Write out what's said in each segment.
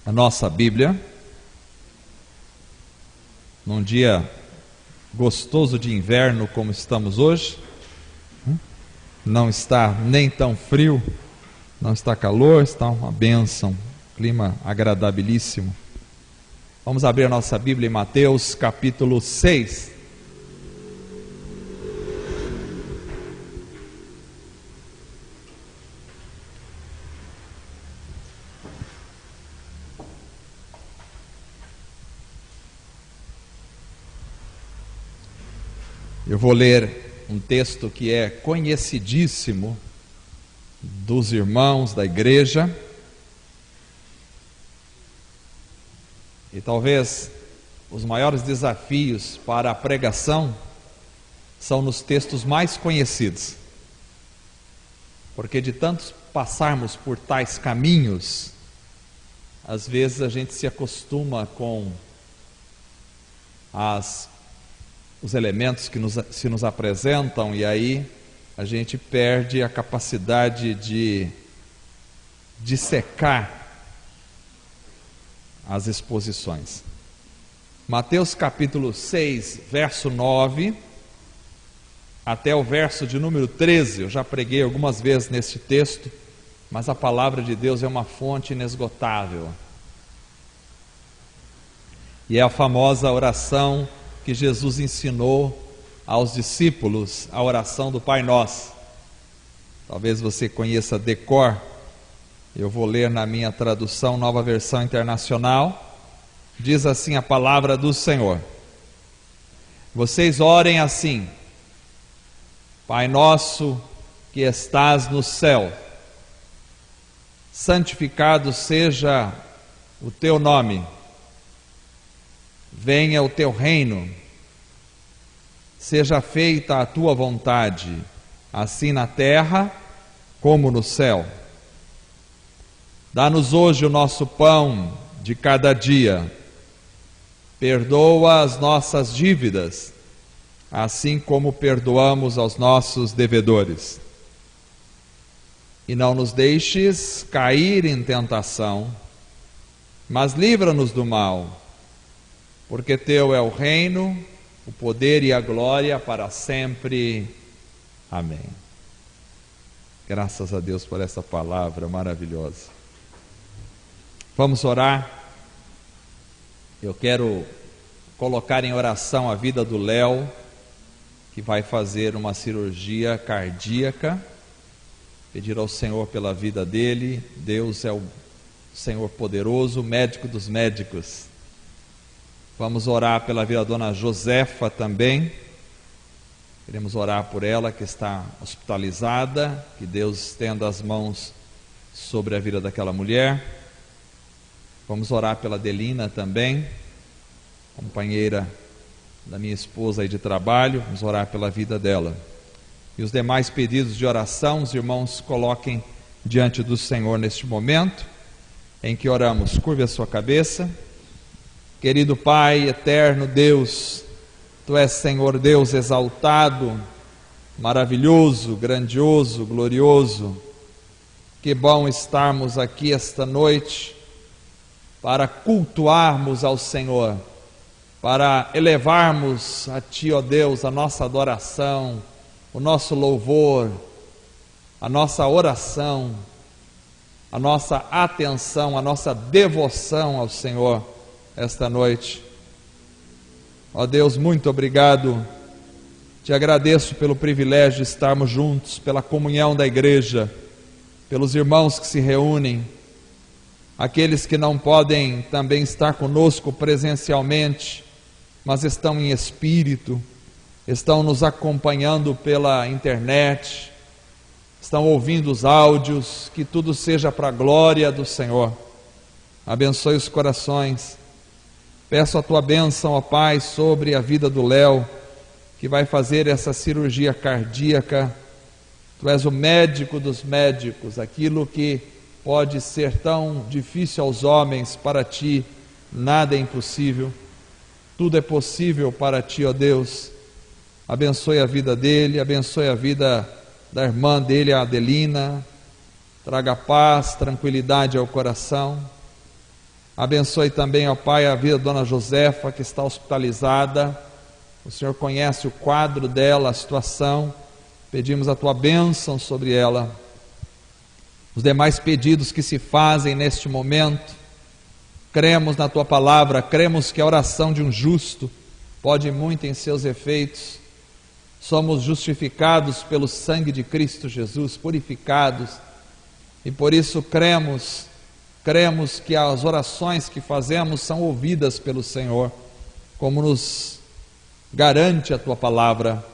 a nossa Bíblia, num dia gostoso de inverno como estamos hoje. Não está nem tão frio, não está calor, está uma bênção, clima agradabilíssimo. Vamos abrir a nossa Bíblia em Mateus capítulo 6. Eu vou ler um texto que é conhecidíssimo dos irmãos da igreja, e talvez os maiores desafios para a pregação são nos textos mais conhecidos, porque de tantos passarmos por tais caminhos, às vezes a gente se acostuma com os elementos que se nos apresentam, e aí a gente perde a capacidade de dissecar as exposições. Mateus capítulo 6, verso 9, até o verso de número 13, eu já preguei algumas vezes neste texto, mas a palavra de Deus é uma fonte inesgotável. E é a famosa oração que Jesus ensinou aos discípulos, a oração do Pai Nosso. Talvez você conheça de cor. Eu vou ler na minha tradução, Nova Versão Internacional. Diz assim a palavra do Senhor: vocês orem assim: Pai nosso que estás no céu, santificado seja o teu nome. Venha o teu reino, seja feita a tua vontade, assim na terra como no céu. Dá-nos hoje o nosso pão de cada dia. Perdoa as nossas dívidas, assim como perdoamos aos nossos devedores. E não nos deixes cair em tentação, mas livra-nos do mal. Porque teu é o reino, o poder e a glória para sempre. Amém. Graças a Deus por essa palavra maravilhosa. Vamos orar. Eu quero colocar em oração a vida do Léo, que vai fazer uma cirurgia cardíaca. Pedir ao Senhor pela vida dele. Deus é o Senhor poderoso, o médico dos médicos. Vamos orar pela vida da dona Josefa também. Queremos orar por ela que está hospitalizada, que Deus estenda as mãos sobre a vida daquela mulher. Vamos orar pela Adelina também, companheira da minha esposa aí de trabalho. Vamos orar pela vida dela. E os demais pedidos de oração, os irmãos coloquem diante do Senhor neste momento em que oramos. Curve a sua cabeça. Querido Pai, eterno Deus, Tu és Senhor Deus exaltado, maravilhoso, grandioso, glorioso. Que bom estarmos aqui esta noite para cultuarmos ao Senhor, para elevarmos a Ti, ó Deus, a nossa adoração, o nosso louvor, a nossa oração, a nossa atenção, a nossa devoção ao Senhor esta noite. Ó Deus, muito obrigado. Te agradeço pelo privilégio de estarmos juntos, pela comunhão da igreja, pelos irmãos que se reúnem, aqueles que não podem também estar conosco presencialmente, mas estão em espírito, estão nos acompanhando pela internet, estão ouvindo os áudios. Que tudo seja para a glória do Senhor. Abençoe os corações. Peço a Tua bênção, ó Pai, sobre a vida do Léo, que vai fazer essa cirurgia cardíaca. Tu és o médico dos médicos. Aquilo que pode ser tão difícil aos homens, para Ti nada é impossível. Tudo é possível para Ti, ó Deus. Abençoe a vida dele, abençoe a vida da irmã dele, a Adelina. Traga paz, tranquilidade ao coração. Abençoe também, ó Pai, a vida da dona Josefa, que está hospitalizada. O Senhor conhece o quadro dela, a situação. Pedimos a tua bênção sobre ela. Os demais pedidos que se fazem neste momento, cremos na tua palavra, cremos que a oração de um justo pode muito em seus efeitos. Somos justificados pelo sangue de Cristo Jesus, purificados, e por isso cremos que as orações que fazemos são ouvidas pelo Senhor, como nos garante a tua palavra.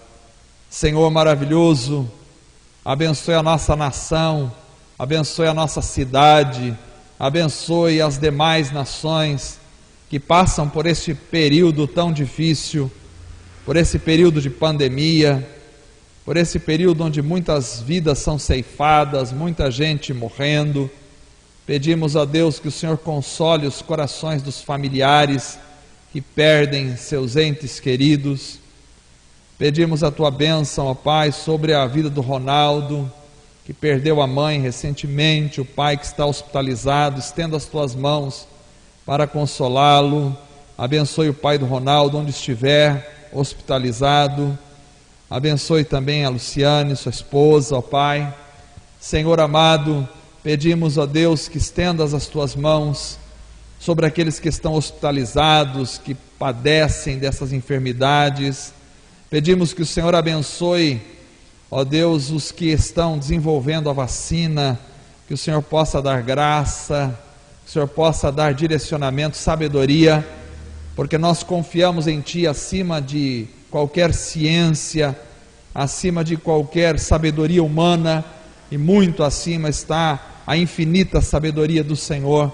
Senhor maravilhoso, abençoe a nossa nação, abençoe a nossa cidade, abençoe as demais nações que passam por este período tão difícil, por esse período de pandemia, por esse período onde muitas vidas são ceifadas, muita gente morrendo. Pedimos a Deus que o Senhor console os corações dos familiares que perdem seus entes queridos. Pedimos a tua bênção, ó Pai, sobre a vida do Ronaldo, que perdeu a mãe recentemente, o pai que está hospitalizado. Estenda as tuas mãos para consolá-lo. Abençoe o pai do Ronaldo onde estiver hospitalizado. Abençoe também a Luciane, sua esposa, ó Pai. Senhor amado, pedimos a Deus que estendas as tuas mãos sobre aqueles que estão hospitalizados, que padecem dessas enfermidades. Pedimos que o Senhor abençoe, ó Deus, os que estão desenvolvendo a vacina, que o Senhor possa dar graça, que o Senhor possa dar direcionamento, sabedoria, porque nós confiamos em Ti acima de qualquer ciência, acima de qualquer sabedoria humana, e muito acima está a infinita sabedoria do Senhor,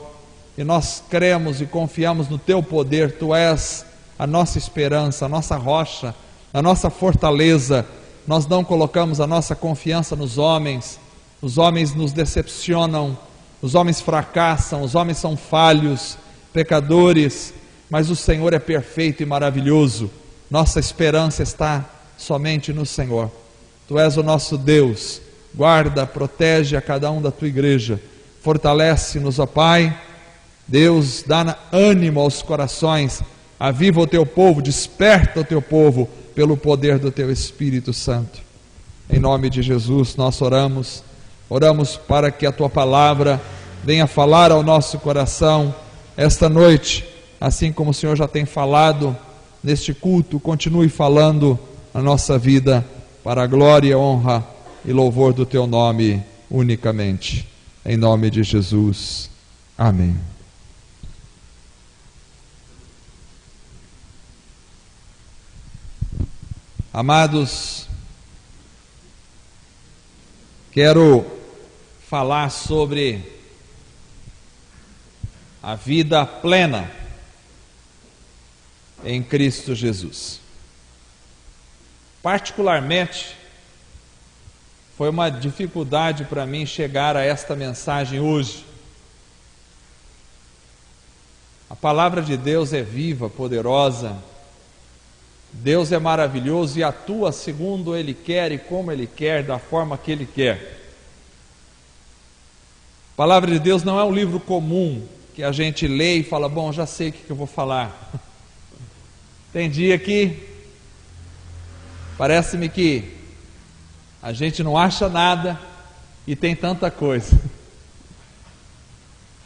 e nós cremos e confiamos no Teu poder. Tu és a nossa esperança, a nossa rocha, a nossa fortaleza. Nós não colocamos a nossa confiança nos homens. Os homens nos decepcionam, os homens fracassam, os homens são falhos, pecadores, mas o Senhor é perfeito e maravilhoso. Nossa esperança está somente no Senhor. Tu és o nosso Deus. Guarda, protege a cada um da tua igreja, fortalece-nos, ó Pai. Deus, dá ânimo aos corações, aviva o teu povo, desperta o teu povo pelo poder do teu Espírito Santo. Em nome de Jesus nós oramos para que a tua palavra venha falar ao nosso coração esta noite, assim como o Senhor já tem falado neste culto. Continue falando na nossa vida, para a glória, honra e louvor do teu nome unicamente. Em nome de Jesus. Amém. Amados, quero falar sobre a vida plena em Cristo Jesus. Particularmente, foi uma dificuldade para mim chegar a esta mensagem hoje. A palavra de Deus é viva, poderosa. Deus é maravilhoso e atua segundo Ele quer e como Ele quer, da forma que Ele quer. A palavra de Deus não é um livro comum que a gente lê e fala, bom, já sei o que eu vou falar. Tem dia que parece-me que a gente não acha nada e tem tanta coisa,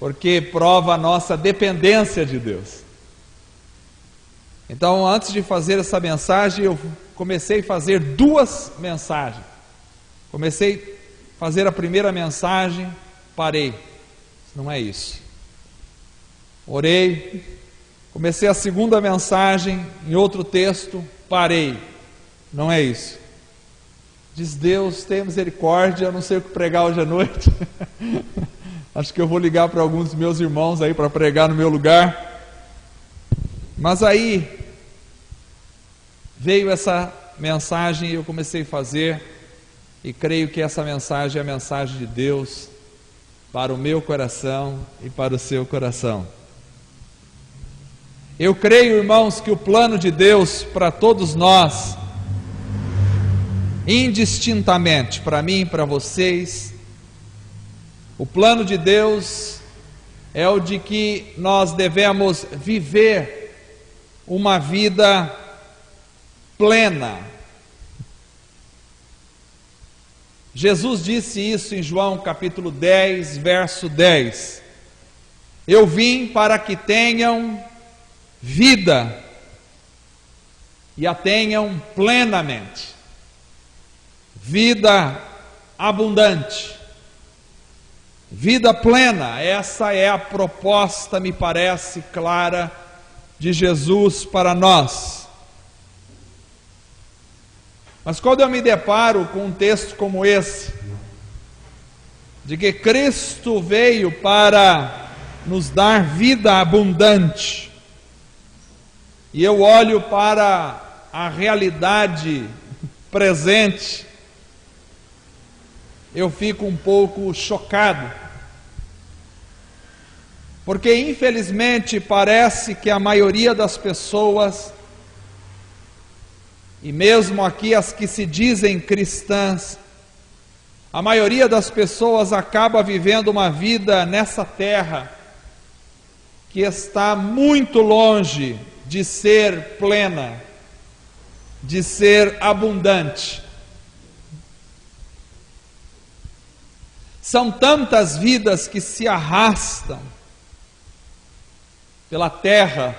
porque prova a nossa dependência de Deus. Então, antes de fazer essa mensagem, eu comecei a fazer duas mensagens. Comecei a fazer a primeira mensagem, parei. Não é isso. Orei, comecei a segunda mensagem em outro texto, parei. Não é isso. Diz Deus, tenha misericórdia, eu não sei o que pregar hoje à noite. Acho que eu vou ligar para alguns dos meus irmãos aí para pregar no meu lugar. Mas aí veio essa mensagem e eu comecei a fazer, e creio que essa mensagem é a mensagem de Deus para o meu coração e para o seu coração. Eu creio, irmãos, que o plano de Deus para todos nós, indistintamente, para mim e para vocês, o plano de Deus é o de que nós devemos viver uma vida plena. Jesus disse isso em João capítulo 10, verso 10. Eu vim para que tenham vida e a tenham plenamente. Vida abundante. Vida plena, essa é a proposta, me parece clara, de Jesus para nós. Mas quando eu me deparo com um texto como esse, de que Cristo veio para nos dar vida abundante, e eu olho para a realidade presente, eu fico um pouco chocado, porque infelizmente parece que a maioria das pessoas, e mesmo aqui as que se dizem cristãs, a maioria das pessoas acaba vivendo uma vida nessa terra que está muito longe de ser plena, de ser abundante. São tantas vidas que se arrastam pela terra,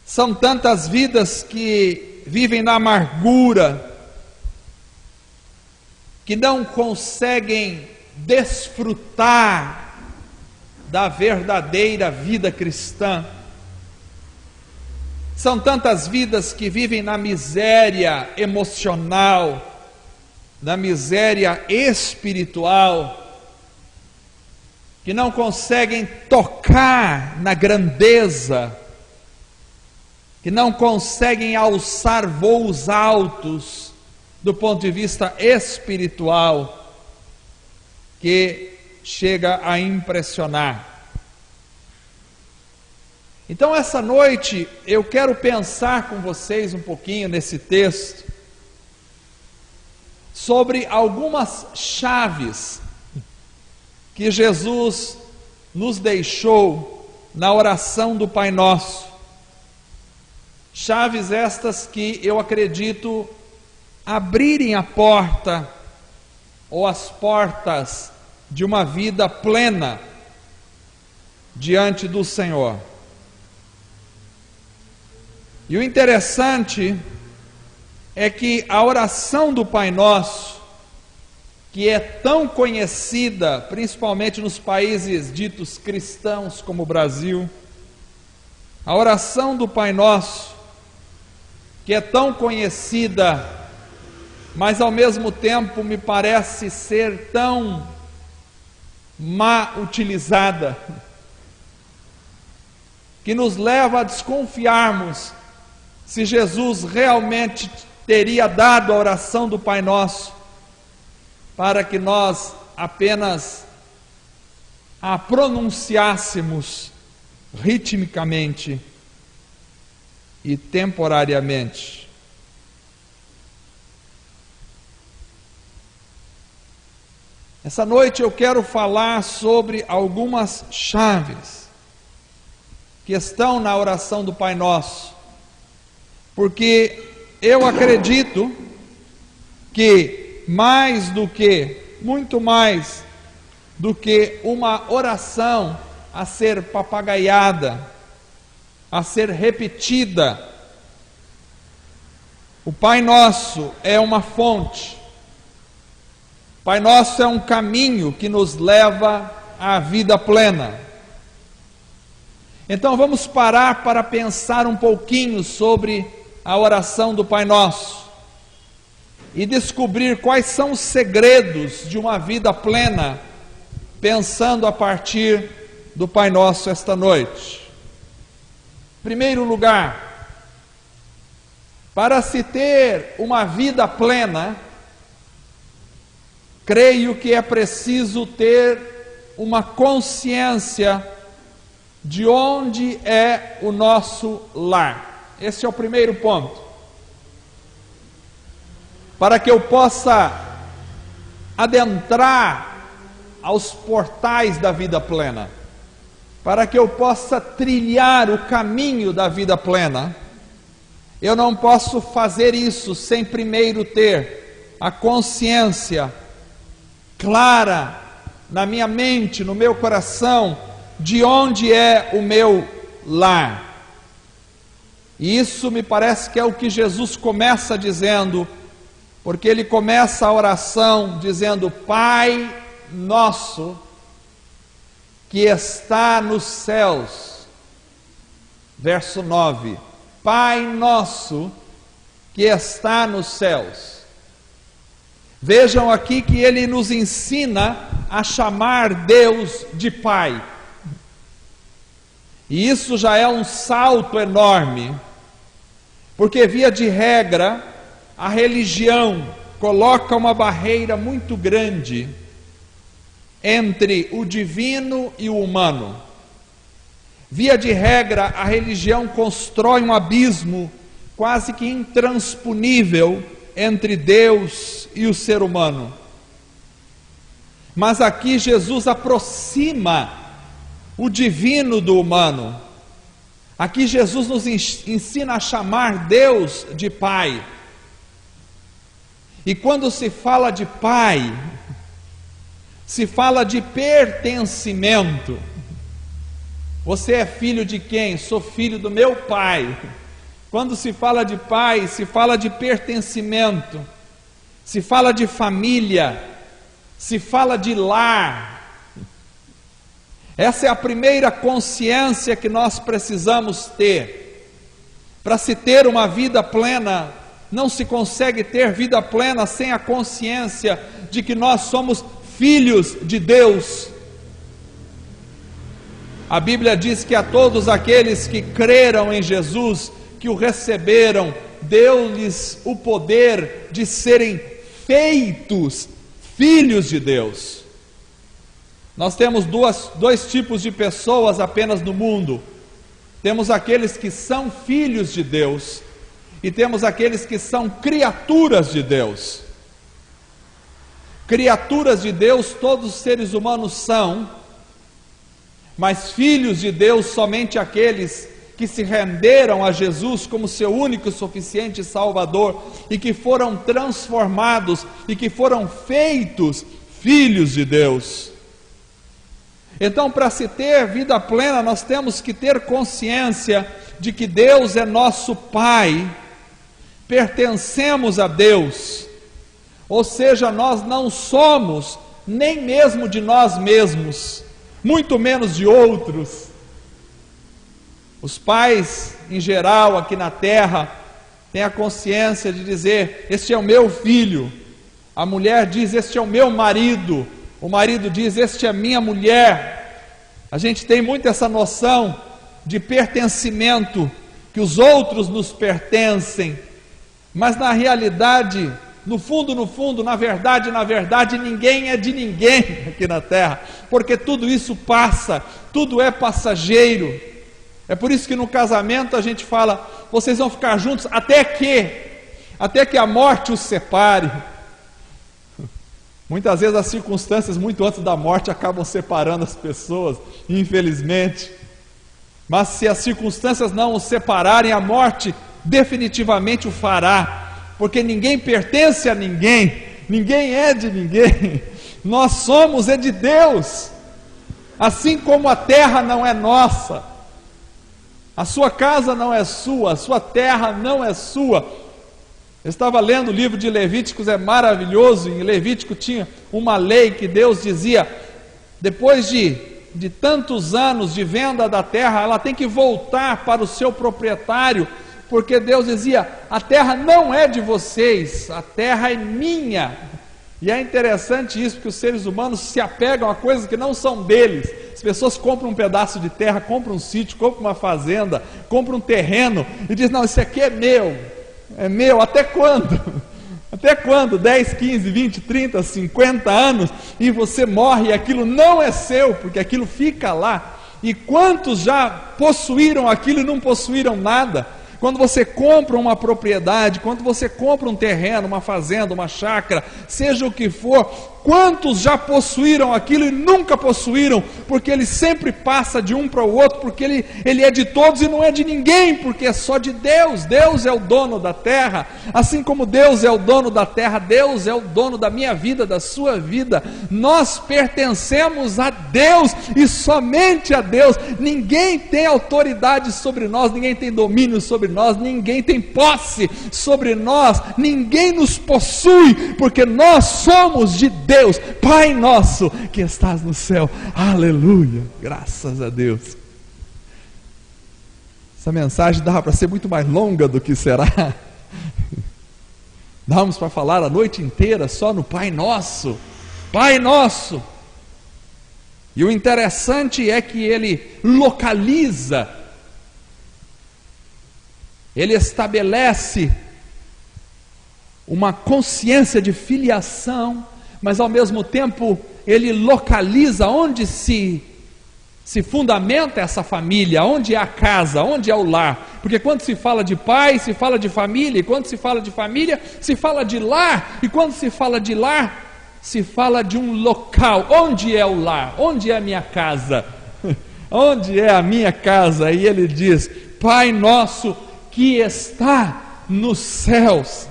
são tantas vidas que vivem na amargura, que não conseguem desfrutar da verdadeira vida cristã. São tantas vidas que vivem na miséria emocional, na miséria espiritual, que não conseguem tocar na grandeza, que não conseguem alçar voos altos do ponto de vista espiritual, que chega a impressionar. Então essa noite eu quero pensar com vocês um pouquinho nesse texto, sobre algumas chaves que Jesus nos deixou na oração do Pai Nosso. Chaves estas que eu acredito abrirem a porta ou as portas de uma vida plena diante do Senhor. E o interessante é que a oração do Pai Nosso, que é tão conhecida, principalmente nos países ditos cristãos como o Brasil, a oração do Pai Nosso, que é tão conhecida, mas ao mesmo tempo me parece ser tão má utilizada, que nos leva a desconfiarmos se Jesus realmente teria dado a oração do Pai Nosso para que nós apenas a pronunciássemos ritmicamente e temporariamente. Essa noite eu quero falar sobre algumas chaves que estão na oração do Pai Nosso, porque eu acredito que muito mais do que uma oração a ser papagaiada, a ser repetida, o Pai Nosso é uma fonte, o Pai Nosso é um caminho que nos leva à vida plena. Então vamos parar para pensar um pouquinho sobre a oração do Pai Nosso e descobrir quais são os segredos de uma vida plena, pensando a partir do Pai Nosso esta noite. Em primeiro lugar, para se ter uma vida plena, creio que é preciso ter uma consciência de onde é o nosso lar. Esse é o primeiro ponto. Para que eu possa adentrar aos portais da vida plena, para que eu possa trilhar o caminho da vida plena, eu não posso fazer isso sem primeiro ter a consciência clara na minha mente, no meu coração, de onde é o meu lar. E isso me parece que é o que Jesus começa dizendo, porque ele começa a oração dizendo: Pai nosso que está nos céus. Verso 9: Pai nosso que está nos céus. Vejam aqui que ele nos ensina a chamar Deus de Pai. E isso já é um salto enorme, porque via de regra, a religião coloca uma barreira muito grande entre o divino e o humano. Via de regra, a religião constrói um abismo quase que intransponível entre Deus e o ser humano. Mas aqui Jesus aproxima o divino do humano. Aqui Jesus nos ensina a chamar Deus de Pai. E quando se fala de Pai, se fala de pertencimento. Você é filho de quem? Sou filho do meu pai. Quando se fala de pai, se fala de pertencimento, se fala de família, se fala de lar. Essa é a primeira consciência que nós precisamos ter. Para se ter uma vida plena, não se consegue ter vida plena sem a consciência de que nós somos filhos de Deus. A Bíblia diz que a todos aqueles que creram em Jesus, que o receberam, deu-lhes o poder de serem feitos filhos de Deus. Nós temos dois tipos de pessoas apenas no mundo. Temos aqueles que são filhos de Deus e temos aqueles que são criaturas de Deus. Criaturas de Deus todos os seres humanos são, mas filhos de Deus somente aqueles que se renderam a Jesus como seu único e suficiente Salvador e que foram transformados e que foram feitos filhos de Deus. Então, para se ter vida plena, nós temos que ter consciência de que Deus é nosso Pai, pertencemos a Deus, ou seja, nós não somos nem mesmo de nós mesmos, muito menos de outros. Os pais, em geral, aqui na terra, têm a consciência de dizer: este é o meu filho. A mulher diz: este é o meu marido. O marido diz: este é minha mulher. A gente tem muito essa noção de pertencimento, que os outros nos pertencem, mas na realidade, no fundo, na verdade, ninguém é de ninguém aqui na terra, porque tudo isso passa, tudo é passageiro. É por isso que no casamento a gente fala: vocês vão ficar juntos até que a morte os separe. Muitas vezes as circunstâncias muito antes da morte acabam separando as pessoas, infelizmente. Mas se as circunstâncias não os separarem, a morte definitivamente o fará, porque ninguém pertence a ninguém, ninguém é de ninguém, nós somos é de Deus. Assim como a terra não é nossa, a sua casa não é sua, a sua terra não é sua. Eu estava lendo o livro de Levíticos, é maravilhoso. Em Levítico tinha uma lei que Deus dizia: depois de tantos anos de venda da terra, ela tem que voltar para o seu proprietário, porque Deus dizia: a terra não é de vocês, a terra é minha. E é interessante isso, porque os seres humanos se apegam a coisas que não são deles. As pessoas compram um pedaço de terra, compram um sítio, compram uma fazenda, compram um terreno e dizem: não, isso aqui é meu, até quando? Até quando? 10, 15, 20, 30, 50 anos, e você morre e aquilo não é seu, porque aquilo fica lá. E quantos já possuíram aquilo e não possuíram nada? Quando você compra uma propriedade, quando você compra um terreno, uma fazenda, uma chácara, seja o que for, Quantos já possuíram aquilo e nunca possuíram, porque ele sempre passa de um para o outro, porque ele é de todos e não é de ninguém, porque é só de Deus. Deus é o dono da terra, assim como Deus é o dono da terra, Deus é o dono da minha vida, da sua vida. Nós pertencemos a Deus e somente a Deus. Ninguém tem autoridade sobre nós, ninguém tem domínio sobre nós, ninguém tem posse sobre nós, ninguém nos possui, porque nós somos de Deus. Pai nosso que estás no céu, aleluia, graças a Deus. Essa mensagem dava para ser muito mais longa do que será. Dávamos para falar a noite inteira só no Pai Nosso, Pai Nosso. E o interessante é que ele localiza, ele estabelece uma consciência de filiação, mas ao mesmo tempo ele localiza onde se fundamenta essa família, onde é a casa, onde é o lar. Porque quando se fala de pai, se fala de família, e quando se fala de família, se fala de lar, e quando se fala de lar, se fala de um local. Onde é o lar? Onde é a minha casa? Onde é a minha casa? E ele diz: Pai nosso que está nos céus.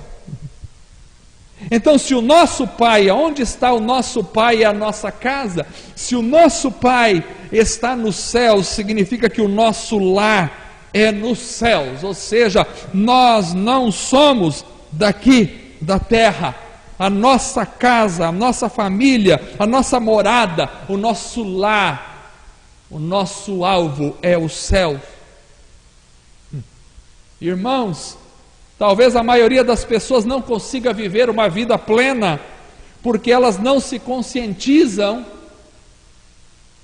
Então, se o nosso Pai, onde está o nosso Pai, é a nossa casa. Se o nosso Pai está nos céus, significa que o nosso lar é nos céus. Ou seja, nós não somos daqui da terra. A nossa casa, a nossa família, a nossa morada, o nosso lar, o nosso alvo é o céu. Irmãos, talvez a maioria das pessoas não consiga viver uma vida plena, porque elas não se conscientizam,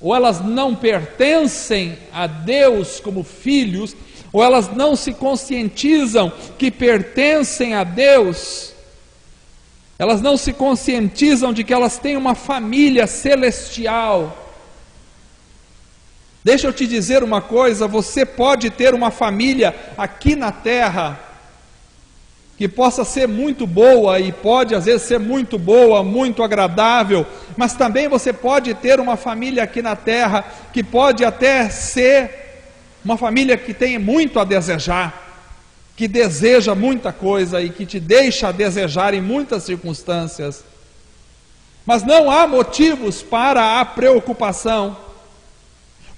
ou elas não pertencem a Deus como filhos, ou elas não se conscientizam que pertencem a Deus, elas não se conscientizam de que elas têm uma família celestial. Deixa eu te dizer uma coisa: você pode ter uma família aqui na terra, que possa ser muito boa, e pode às vezes ser muito boa, muito agradável, mas também você pode ter uma família aqui na terra, que pode até ser uma família que tem muito a desejar, que deseja muita coisa e que te deixa a desejar em muitas circunstâncias, mas não há motivos para a preocupação,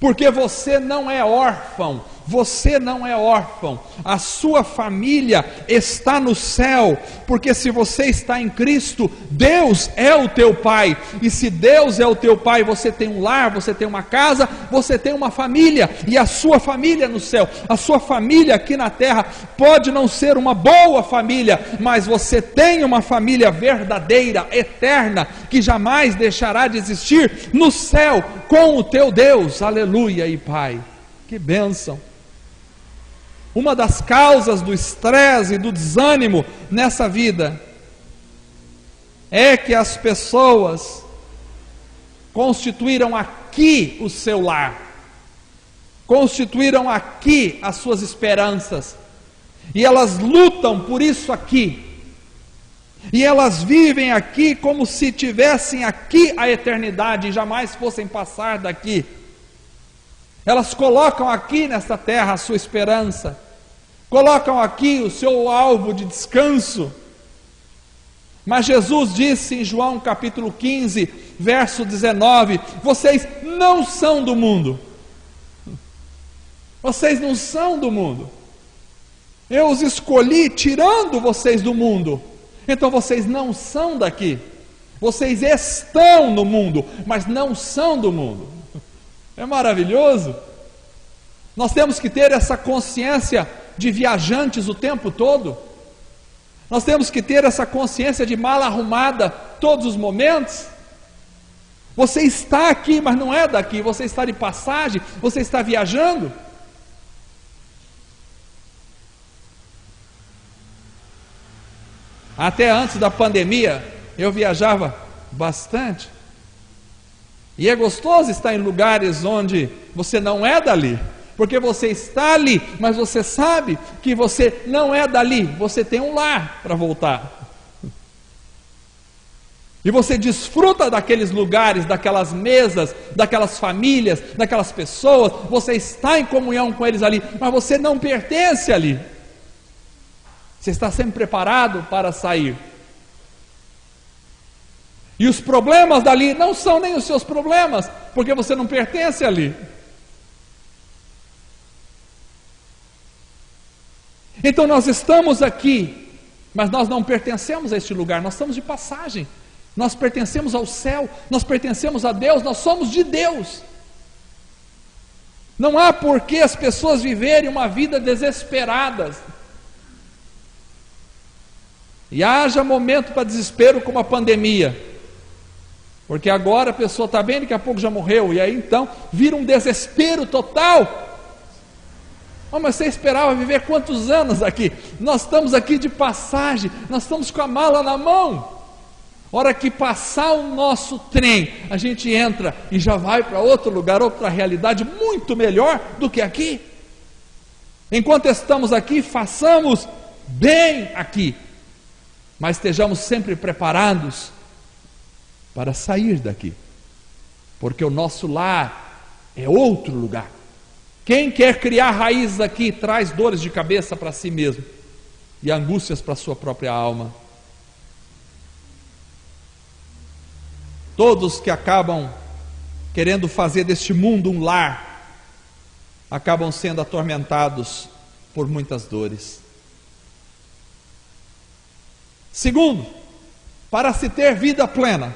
porque você não é órfão. Você não é órfão, a sua família está no céu, porque se você está em Cristo, Deus é o teu Pai, e se Deus é o teu Pai, você tem um lar, você tem uma casa, você tem uma família, e a sua família no céu. A sua família aqui na terra pode não ser uma boa família, mas você tem uma família verdadeira, eterna, que jamais deixará de existir no céu, com o teu Deus, aleluia e Pai. Que bênção! Uma das causas do estresse e do desânimo nessa vida é que as pessoas constituíram aqui o seu lar, constituíram aqui as suas esperanças, e elas lutam por isso aqui, e elas vivem aqui como se tivessem aqui a eternidade e jamais fossem passar daqui. Elas colocam aqui nesta terra a sua esperança, colocam aqui o seu alvo de descanso. Mas Jesus disse em João capítulo 15, verso 19: vocês não são do mundo. Vocês não são do mundo. Eu os escolhi tirando vocês do mundo. Então vocês não são daqui. Vocês estão no mundo, mas não são do mundo. É maravilhoso. Nós temos que ter essa consciência de viajantes o tempo todo. Nós temos que ter essa consciência de mala arrumada todos os momentos. Você está aqui, mas não é daqui. Você está de passagem, você está viajando. Até antes da pandemia, eu viajava bastante. E é gostoso estar em lugares onde você não é dali, porque você está ali, mas você sabe que você não é dali, você tem um lar para voltar. E você desfruta daqueles lugares, daquelas mesas, daquelas famílias, daquelas pessoas, você está em comunhão com eles ali, mas você não pertence ali. Você está sempre preparado para sair. E os problemas dali não são nem os seus problemas, porque você não pertence ali. Então nós estamos aqui, mas nós não pertencemos a este lugar, nós estamos de passagem. Nós pertencemos ao céu, nós pertencemos a Deus, nós somos de Deus. Não há por que as pessoas viverem uma vida desesperadas. E haja momento para desespero como a pandemia. Porque agora a pessoa está bem, daqui a pouco já morreu. E aí então vira um desespero total. Oh, mas você esperava viver quantos anos aqui? Nós estamos aqui de passagem, nós estamos com a mala na mão. Hora que passar o nosso trem, a gente entra e já vai para outro lugar, outra realidade muito melhor do que aqui. Enquanto estamos aqui, façamos bem aqui, mas estejamos sempre preparados para sair daqui, porque o nosso lar é outro lugar. Quem quer criar raízes aqui, traz dores de cabeça para si mesmo e angústias para a sua própria alma. Todos que acabam querendo fazer deste mundo um lar, acabam sendo atormentados por muitas dores. Segundo, para se ter vida plena,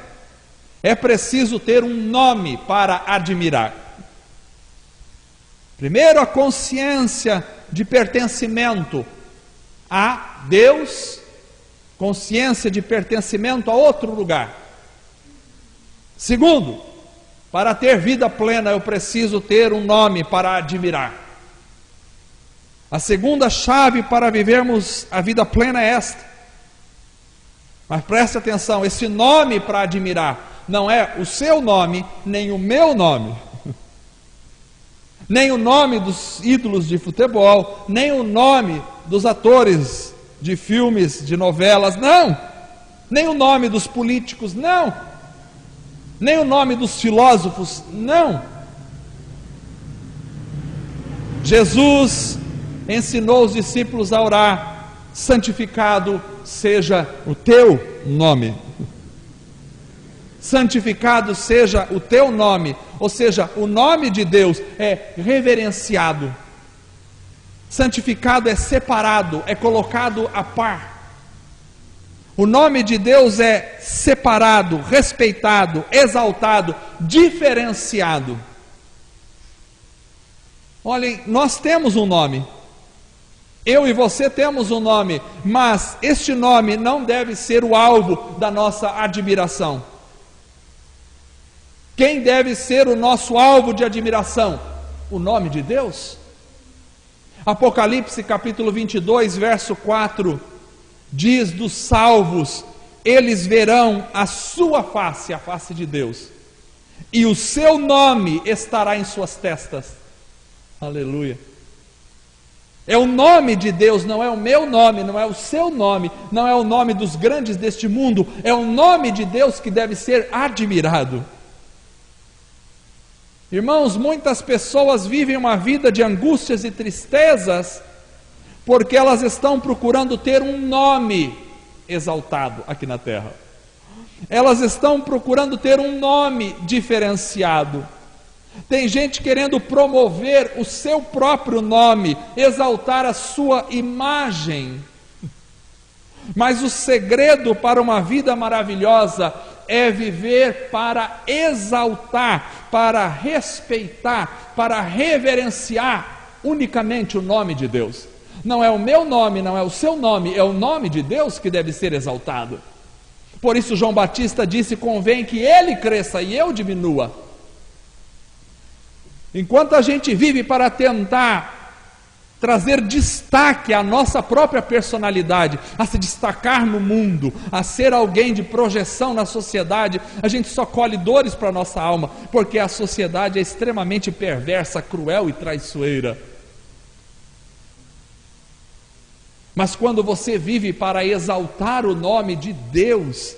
é preciso ter um nome para admirar. Primeiro, a consciência de pertencimento a Deus, consciência de pertencimento a outro lugar. Segundo, para ter vida plena eu preciso ter um nome para admirar. A segunda chave para vivermos a vida plena é esta. Mas preste atenção, esse nome para admirar não é o seu nome, nem o meu nome, nem o nome dos ídolos de futebol, nem o nome dos atores de filmes, de novelas, não, nem o nome dos políticos, não, nem o nome dos filósofos, não. Jesus ensinou os discípulos a orar: santificado seja o teu nome. Santificado seja o teu nome, ou seja, o nome de Deus é reverenciado. Santificado é separado, é colocado à par. O nome de Deus é separado, respeitado, exaltado, diferenciado. Olhem, nós temos um nome. Eu e você temos um nome, mas este nome não deve ser o alvo da nossa admiração. Quem deve ser o nosso alvo de admiração? O nome de Deus. Apocalipse capítulo 22, verso 4, diz dos salvos: eles verão a sua face, a face de Deus, e o seu nome estará em suas testas. Aleluia. É o nome de Deus, não é o meu nome, não é o seu nome, não é o nome dos grandes deste mundo, é o nome de Deus que deve ser admirado. Irmãos, muitas pessoas vivem uma vida de angústias e tristezas, porque elas estão procurando ter um nome exaltado aqui na terra. Elas estão procurando ter um nome diferenciado. Tem gente querendo promover o seu próprio nome, exaltar a sua imagem. Mas o segredo para uma vida maravilhosa é viver para exaltar, para respeitar, para reverenciar unicamente o nome de Deus. Não é o meu nome, não é o seu nome, é o nome de Deus que deve ser exaltado. Por isso João Batista disse: convém que ele cresça e eu diminua. Enquanto a gente vive para tentar trazer destaque à nossa própria personalidade, a se destacar no mundo, a ser alguém de projeção na sociedade, a gente só colhe dores para a nossa alma, porque a sociedade é extremamente perversa, cruel e traiçoeira. Mas quando você vive para exaltar o nome de Deus,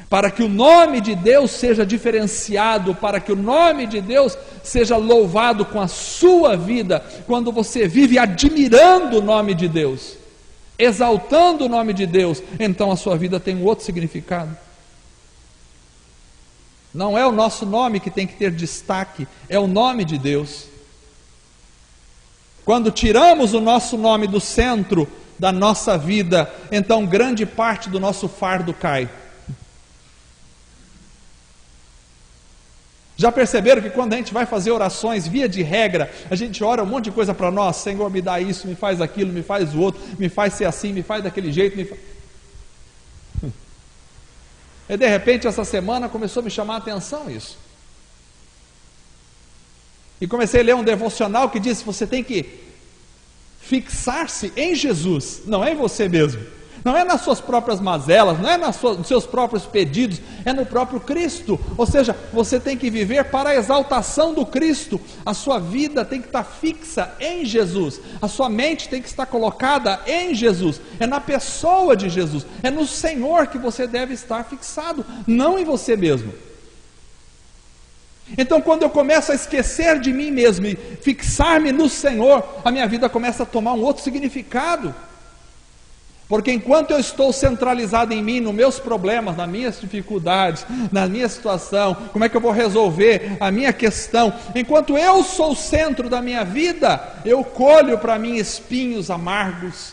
para que o nome de Deus seja diferenciado, para que o nome de Deus seja louvado com a sua vida, quando você vive admirando o nome de Deus, exaltando o nome de Deus, então a sua vida tem um outro significado. Não é o nosso nome que tem que ter destaque, é o nome de Deus. Quando tiramos o nosso nome do centro da nossa vida, então grande parte do nosso fardo cai. Já perceberam que quando a gente vai fazer orações, via de regra, a gente ora um monte de coisa para nós: Senhor, me dá isso, me faz aquilo, me faz o outro, me faz ser assim, me faz daquele jeito, E de repente essa semana começou a me chamar a atenção isso. E comecei a ler um devocional que diz: você tem que fixar-se em Jesus, não é em você mesmo, não é nas suas próprias mazelas, não é nos seus próprios pedidos, é no próprio Cristo. Ou seja, você tem que viver para a exaltação do Cristo. A sua vida tem que estar fixa em Jesus, a sua mente tem que estar colocada em Jesus, é na pessoa de Jesus, é no Senhor que você deve estar fixado, não em você mesmo. Então, quando eu começo a esquecer de mim mesmo e fixar-me no Senhor, a minha vida começa a tomar um outro significado. Porque enquanto eu estou centralizado em mim, nos meus problemas, nas minhas dificuldades, na minha situação, como é que eu vou resolver a minha questão, enquanto eu sou o centro da minha vida, eu colho para mim espinhos amargos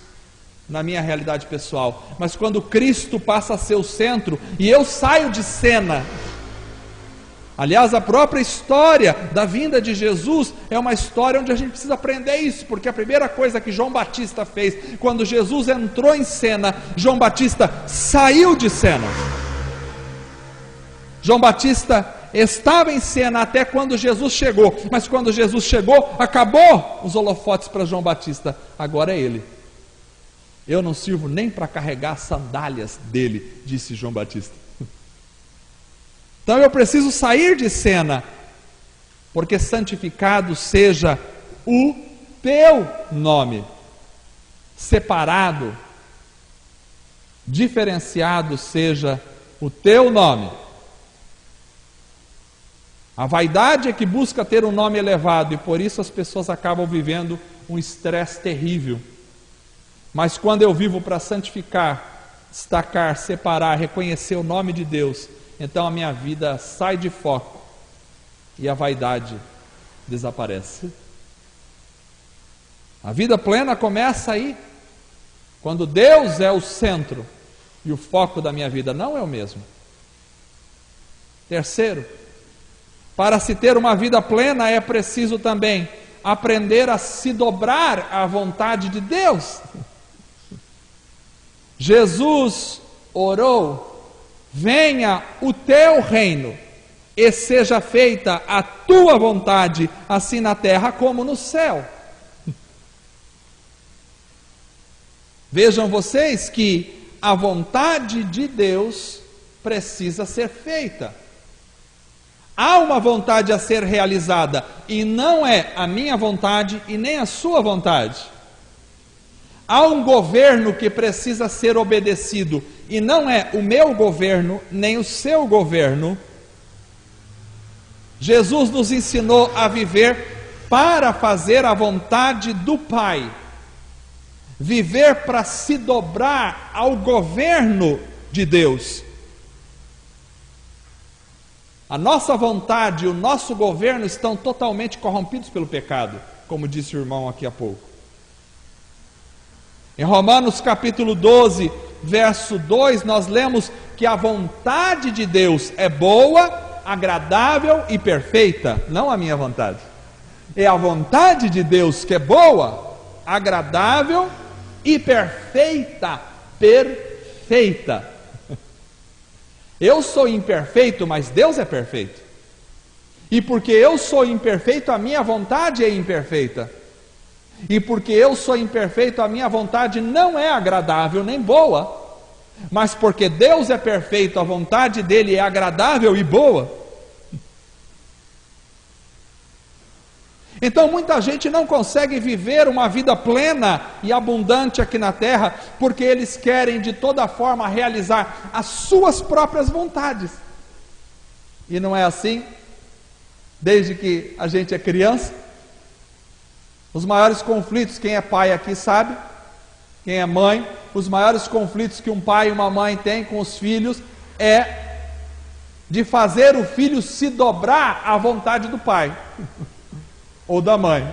na minha realidade pessoal. Mas quando Cristo passa a ser o centro e eu saio de cena, aliás, a própria história da vinda de Jesus é uma história onde a gente precisa aprender isso, porque a primeira coisa que João Batista fez, quando Jesus entrou em cena, João Batista saiu de cena. João Batista estava em cena até quando Jesus chegou, mas quando Jesus chegou, acabou os holofotes para João Batista, agora é ele. Eu não sirvo nem para carregar as sandálias dele, disse João Batista. Então eu preciso sair de cena, porque santificado seja o teu nome, separado, diferenciado seja o teu nome. A vaidade é que busca ter um nome elevado, e por isso as pessoas acabam vivendo um estresse terrível. Mas quando eu vivo para santificar, destacar, separar, reconhecer o nome de Deus, então a minha vida sai de foco e a vaidade desaparece. A vida plena começa aí, quando Deus é o centro e o foco da minha vida, não é o mesmo. Terceiro, para se ter uma vida plena é preciso também aprender a se dobrar à vontade de Deus. Jesus orou: venha o teu reino e seja feita a tua vontade, assim na terra como no céu. Vejam vocês que a vontade de Deus precisa ser feita. Há uma vontade a ser realizada, e não é a minha vontade e nem a sua vontade. Há um governo que precisa ser obedecido, e não é o meu governo, nem o seu governo. Jesus nos ensinou a viver para fazer a vontade do Pai, viver para se dobrar ao governo de Deus. A nossa vontade e o nosso governo estão totalmente corrompidos pelo pecado, como disse o irmão aqui há pouco. Em Romanos capítulo 12, verso 2, nós lemos que a vontade de Deus é boa, agradável e perfeita, não a minha vontade. É a vontade de Deus que é boa, agradável e perfeita. Perfeita. Eu sou imperfeito, mas Deus é perfeito. E porque eu sou imperfeito, a minha vontade é imperfeita. E porque eu sou imperfeito, a minha vontade não é agradável nem boa. Mas porque Deus é perfeito, a vontade dele é agradável e boa. Então muita gente não consegue viver uma vida plena e abundante aqui na terra, porque eles querem de toda forma realizar as suas próprias vontades. E não é assim, desde que a gente é criança. Os maiores conflitos, quem é pai aqui sabe, quem é mãe, os maiores conflitos que um pai e uma mãe têm com os filhos é de fazer o filho se dobrar à vontade do pai ou da mãe.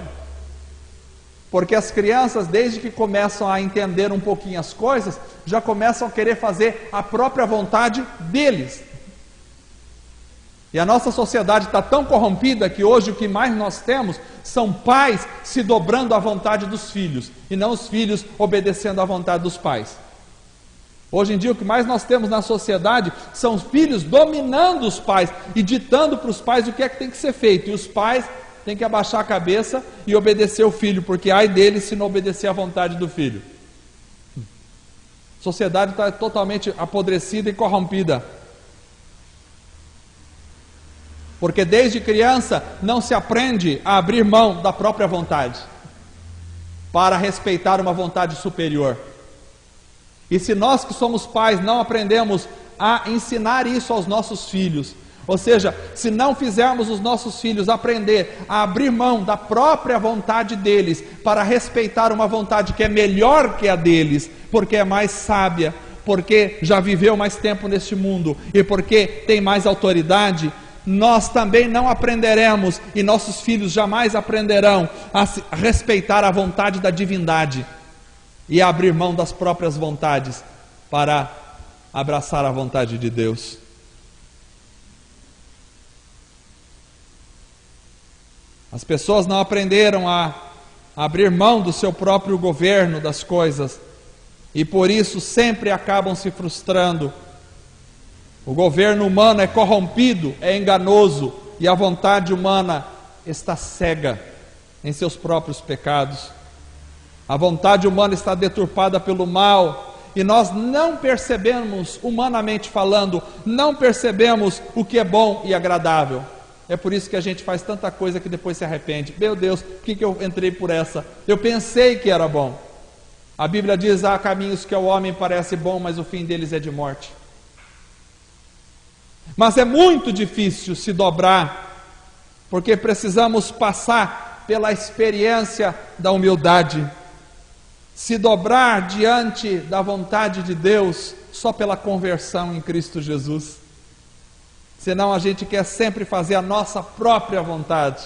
Porque as crianças, desde que começam a entender um pouquinho as coisas, já começam a querer fazer a própria vontade deles. E a nossa sociedade está tão corrompida que hoje o que mais nós temos são pais se dobrando à vontade dos filhos, e não os filhos obedecendo à vontade dos pais. Hoje em dia o que mais nós temos na sociedade são os filhos dominando os pais e ditando para os pais o que é que tem que ser feito, e os pais têm que abaixar a cabeça e obedecer o filho, porque ai dele se não obedecer à vontade do filho. A sociedade está totalmente apodrecida e corrompida, porque desde criança não se aprende a abrir mão da própria vontade para respeitar uma vontade superior. E se nós que somos pais não aprendemos a ensinar isso aos nossos filhos, ou seja, se não fizermos os nossos filhos aprender a abrir mão da própria vontade deles para respeitar uma vontade que é melhor que a deles, porque é mais sábia, porque já viveu mais tempo neste mundo e porque tem mais autoridade, nós também não aprenderemos, e nossos filhos jamais aprenderão a respeitar a vontade da divindade e a abrir mão das próprias vontades para abraçar a vontade de Deus. As pessoas não aprenderam a abrir mão do seu próprio governo das coisas, e por isso sempre acabam se frustrando. O governo humano é corrompido, é enganoso, e a vontade humana está cega em seus próprios pecados. A vontade humana está deturpada pelo mal, e nós não percebemos, humanamente falando, não percebemos o que é bom e agradável. É por isso que a gente faz tanta coisa que depois se arrepende. Meu Deus, por que eu entrei por essa? Eu pensei que era bom. A Bíblia diz: há caminhos que ao homem parece bom, mas o fim deles é de morte. Mas é muito difícil se dobrar, porque precisamos passar pela experiência da humildade. Se dobrar diante da vontade de Deus só pela conversão em Cristo Jesus. Senão a gente quer sempre fazer a nossa própria vontade.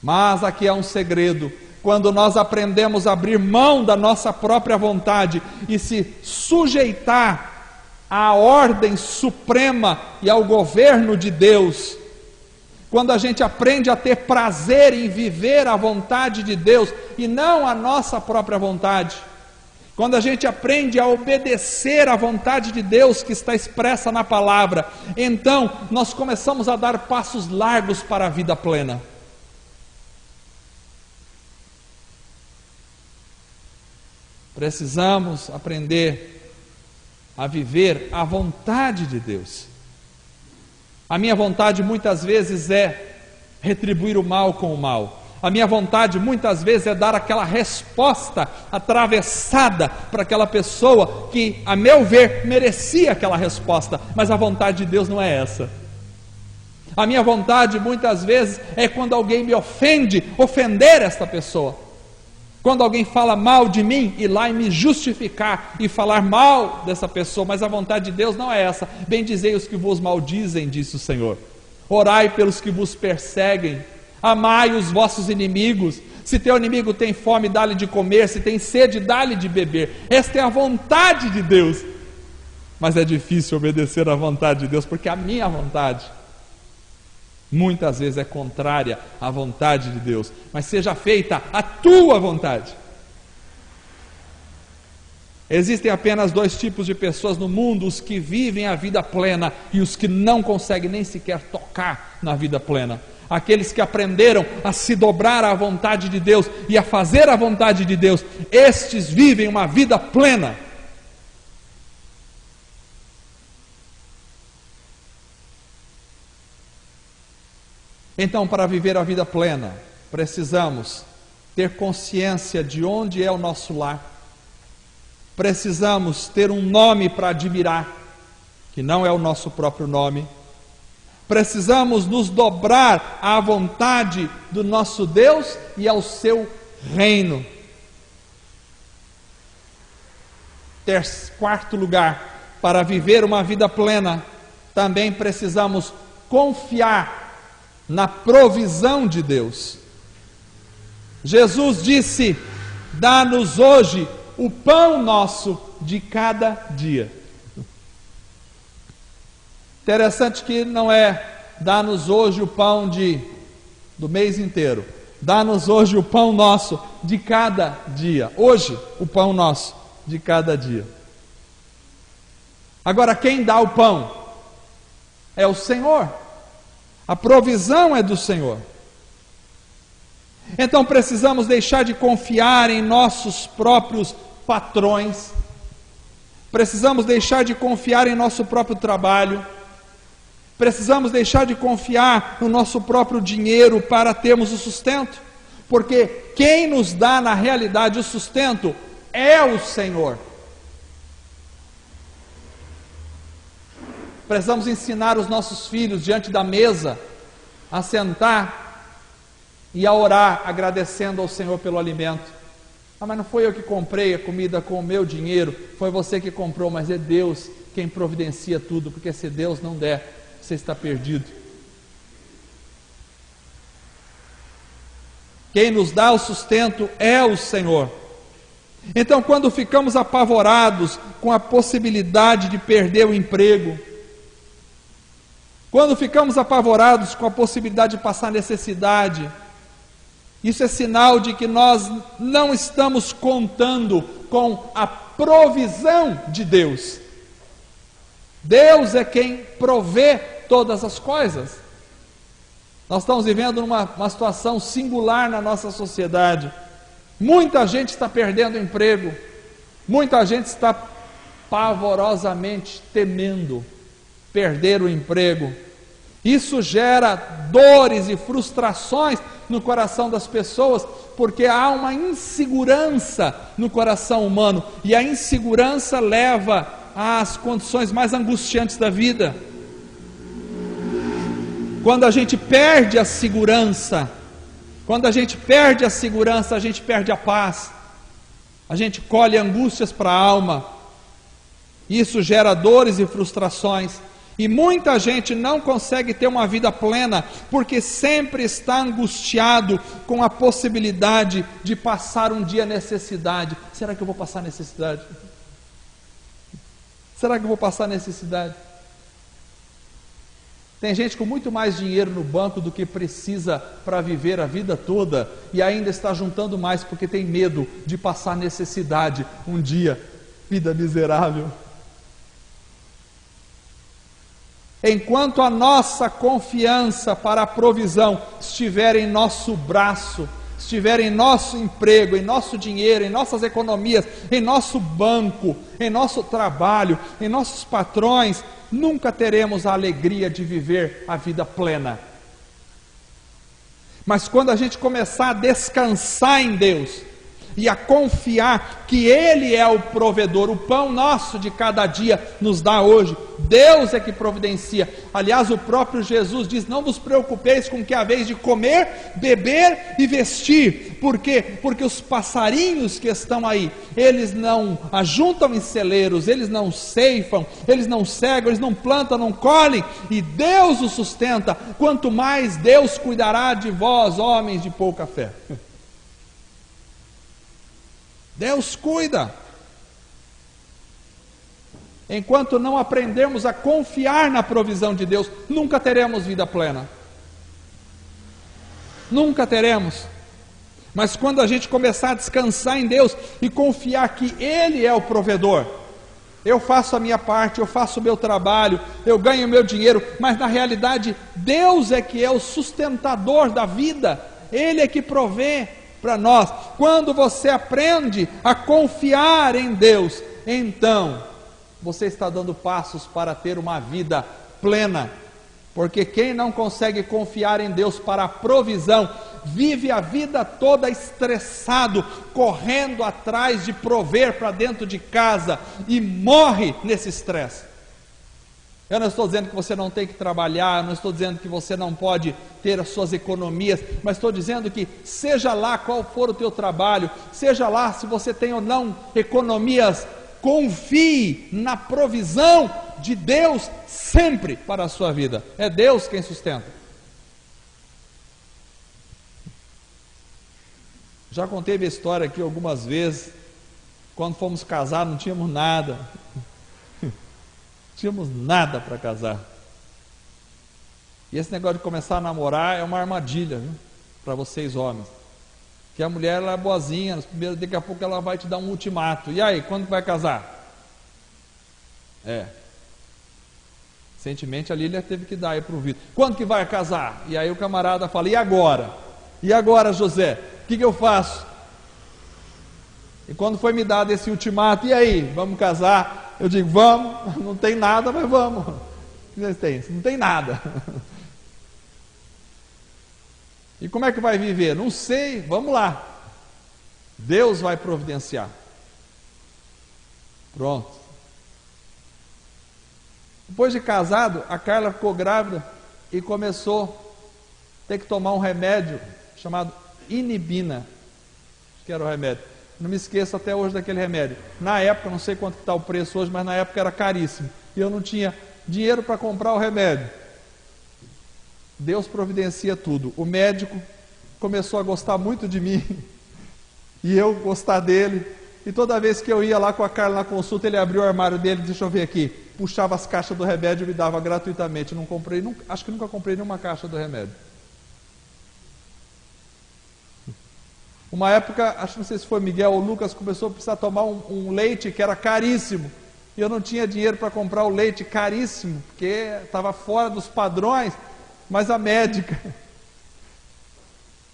Mas aqui há um segredo: quando nós aprendemos a abrir mão da nossa própria vontade e se sujeitar à ordem suprema e ao governo de Deus, quando a gente aprende a ter prazer em viver a vontade de Deus e não a nossa própria vontade, quando a gente aprende a obedecer à vontade de Deus que está expressa na palavra, então nós começamos a dar passos largos para a vida plena. Precisamos aprender a viver a vontade de Deus. A minha vontade muitas vezes é retribuir o mal com o mal. A minha vontade muitas vezes é dar aquela resposta atravessada para aquela pessoa que, a meu ver, merecia aquela resposta, mas a vontade de Deus não é essa. A minha vontade muitas vezes é, quando alguém me ofende, ofender esta pessoa. Quando alguém fala mal de mim, ir lá e me justificar e falar mal dessa pessoa, mas a vontade de Deus não é essa. Bendizei os que vos maldizem, disse o Senhor. Orai pelos que vos perseguem. Amai os vossos inimigos. Se teu inimigo tem fome, dá-lhe de comer. Se tem sede, dá-lhe de beber. Esta é a vontade de Deus. Mas é difícil obedecer à vontade de Deus, porque a minha vontade muitas vezes é contrária à vontade de Deus. Mas seja feita a tua vontade. Existem apenas dois tipos de pessoas no mundo: os que vivem a vida plena e os que não conseguem nem sequer tocar na vida plena. Aqueles que aprenderam a se dobrar à vontade de Deus e a fazer a vontade de Deus, estes vivem uma vida plena. Então, para viver a vida plena, precisamos ter consciência de onde é o nosso lar. Precisamos ter um nome para admirar, que não é o nosso próprio nome. Precisamos nos dobrar à vontade do nosso Deus e ao seu reino. Quarto lugar, para viver uma vida plena, também precisamos confiar na provisão de Deus. Jesus disse: dá-nos hoje o pão nosso de cada dia. Interessante que não é dá-nos hoje o pão do mês inteiro. Dá-nos hoje o pão nosso de cada dia. Hoje, o pão nosso de cada dia. Agora, quem dá o pão? É o Senhor. A provisão é do Senhor. Então precisamos deixar de confiar em nossos próprios patrões. Precisamos deixar de confiar em nosso próprio trabalho. Precisamos deixar de confiar no nosso próprio dinheiro para termos o sustento. Porque quem nos dá na realidade o sustento é o Senhor. Precisamos ensinar os nossos filhos diante da mesa a sentar e a orar agradecendo ao Senhor pelo alimento. Mas não foi eu que comprei a comida com o meu dinheiro, foi você que comprou, mas é Deus quem providencia tudo, porque se Deus não der, você está perdido. Quem nos dá o sustento é o Senhor. Então, quando ficamos apavorados com a possibilidade de perder o emprego, quando ficamos apavorados com a possibilidade de passar necessidade, isso é sinal de que nós não estamos contando com a provisão de Deus. Deus é quem provê todas as coisas. Nós estamos vivendo uma situação singular na nossa sociedade. Muita gente está perdendo emprego, muita gente está pavorosamente temendo perder o emprego. Isso gera dores e frustrações no coração das pessoas, porque há uma insegurança no coração humano, e a insegurança leva às condições mais angustiantes da vida. Quando a gente perde a segurança, a gente perde a paz, a gente colhe angústias para a alma, isso gera dores e frustrações, e muita gente não consegue ter uma vida plena, porque sempre está angustiado com a possibilidade de passar um dia necessidade. Será que eu vou passar necessidade? Será que eu vou passar necessidade? Tem gente com muito mais dinheiro no banco do que precisa para viver a vida toda, e ainda está juntando mais porque tem medo de passar necessidade um dia. Vida miserável. Enquanto a nossa confiança para a provisão estiver em nosso braço, estiver em nosso emprego, em nosso dinheiro, em nossas economias, em nosso banco, em nosso trabalho, em nossos patrões, nunca teremos a alegria de viver a vida plena. Mas quando a gente começar a descansar em Deus e a confiar que Ele é o provedor, o pão nosso de cada dia nos dá hoje, Deus é que providencia. Aliás, o próprio Jesus diz: não vos preocupeis com o que haveis de comer, beber e vestir. Por quê? Porque os passarinhos que estão aí, eles não ajuntam em celeiros, eles não ceifam, eles não cegam, eles não plantam, não colhem, e Deus os sustenta. Quanto mais Deus cuidará de vós, homens de pouca fé. Deus cuida. Enquanto não aprendermos a confiar na provisão de Deus, nunca teremos vida plena. Nunca teremos. Mas quando a gente começar a descansar em Deus e confiar que Ele é o provedor, eu faço a minha parte, eu faço o meu trabalho, eu ganho o meu dinheiro, mas na realidade Deus é que é o sustentador da vida, Ele é que provê para nós. Quando você aprende a confiar em Deus, então você está dando passos para ter uma vida plena, Porque quem não consegue confiar em Deus para a provisão, vive a vida toda estressado, correndo atrás de prover para dentro de casa e morre nesse estresse. Eu não estou dizendo que você não tem que trabalhar, não estou dizendo que você não pode ter as suas economias, mas estou dizendo que seja lá qual for o teu trabalho, seja lá se você tem ou não economias, confie na provisão de Deus sempre para a sua vida. É Deus quem sustenta. Já contei a história aqui algumas vezes. Quando fomos casar não tínhamos nada. Tínhamos nada para casar. E esse negócio de começar a namorar é uma armadilha, para vocês homens. Que a mulher ela é boazinha, nos primeiros, daqui a pouco ela vai te dar um ultimato. E aí, quando vai casar? Recentemente a Lília teve que dar aí para o Vitor. Quando que vai casar? E aí o camarada fala, e agora? E agora, José? O que eu faço? E quando foi me dado esse ultimato, e aí, vamos casar? Eu digo, vamos, não tem nada, mas vamos. O que vocês têm? Não tem nada. E como é que vai viver? Não sei, vamos lá. Deus vai providenciar. Pronto. Depois de casado, a Carla ficou grávida e começou a ter que tomar um remédio chamado Inibina. Acho que era o remédio. Não me esqueço até hoje daquele remédio. Na época, não sei quanto está o preço hoje, mas na época era caríssimo. E eu não tinha dinheiro para comprar o remédio. Deus providencia tudo. O médico começou a gostar muito de mim. E eu gostar dele. E toda vez que eu ia lá com a Carla na consulta, ele abriu o armário dele, deixa eu ver aqui. Puxava as caixas do remédio e me dava gratuitamente. Não comprei, acho que nunca comprei nenhuma caixa do remédio. Uma época, acho que não sei se foi Miguel ou Lucas, começou a precisar tomar um leite que era caríssimo. E eu não tinha dinheiro para comprar o leite caríssimo, porque estava fora dos padrões. Mas a médica,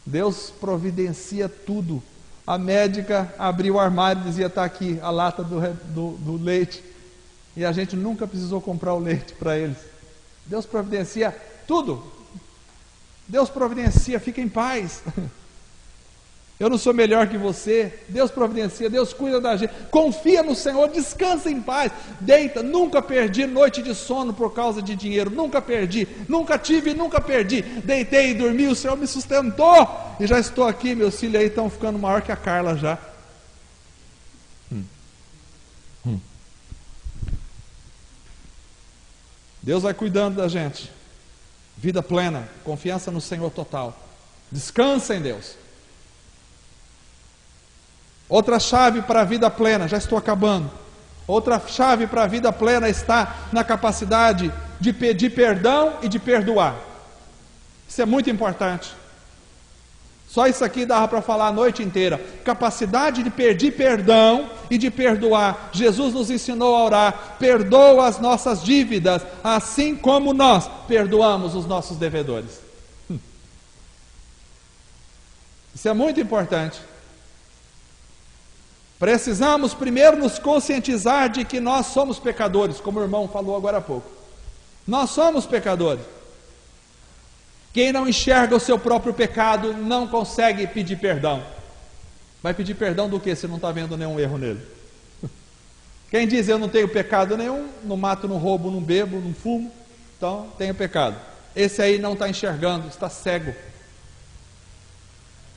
Deus providencia tudo. A médica abriu o armário e dizia, está aqui a lata do leite. E a gente nunca precisou comprar o leite para eles. Deus providencia tudo. Deus providencia, fica em paz. Eu não sou melhor que você. Deus providencia, Deus cuida da gente. Confia no Senhor, descansa em paz. Deita, nunca perdi noite de sono por causa de dinheiro. Nunca perdi, nunca tive e nunca perdi. Deitei e dormi, o Senhor me sustentou. E já estou aqui, meus filhos aí estão ficando maior que a Carla já. Deus vai cuidando da gente. Vida plena, confiança no Senhor total. Descansa em Deus. Outra chave para a vida plena, já estou acabando. Outra chave para a vida plena está na capacidade de pedir perdão e de perdoar. Isso é muito importante. Só isso aqui dava para falar a noite inteira. Capacidade de pedir perdão e de perdoar. Jesus nos ensinou a orar. Perdoa as nossas dívidas, assim como nós perdoamos os nossos devedores. Isso é muito importante. Precisamos primeiro nos conscientizar de que nós somos pecadores, como o irmão falou agora há pouco. Nós somos pecadores. Quem não enxerga o seu próprio pecado não consegue pedir perdão. Vai pedir perdão do que se não está vendo nenhum erro nele? Quem diz eu não tenho pecado nenhum, não mato, não roubo, não bebo, não fumo, então tenho pecado. Esse aí não está enxergando, está cego.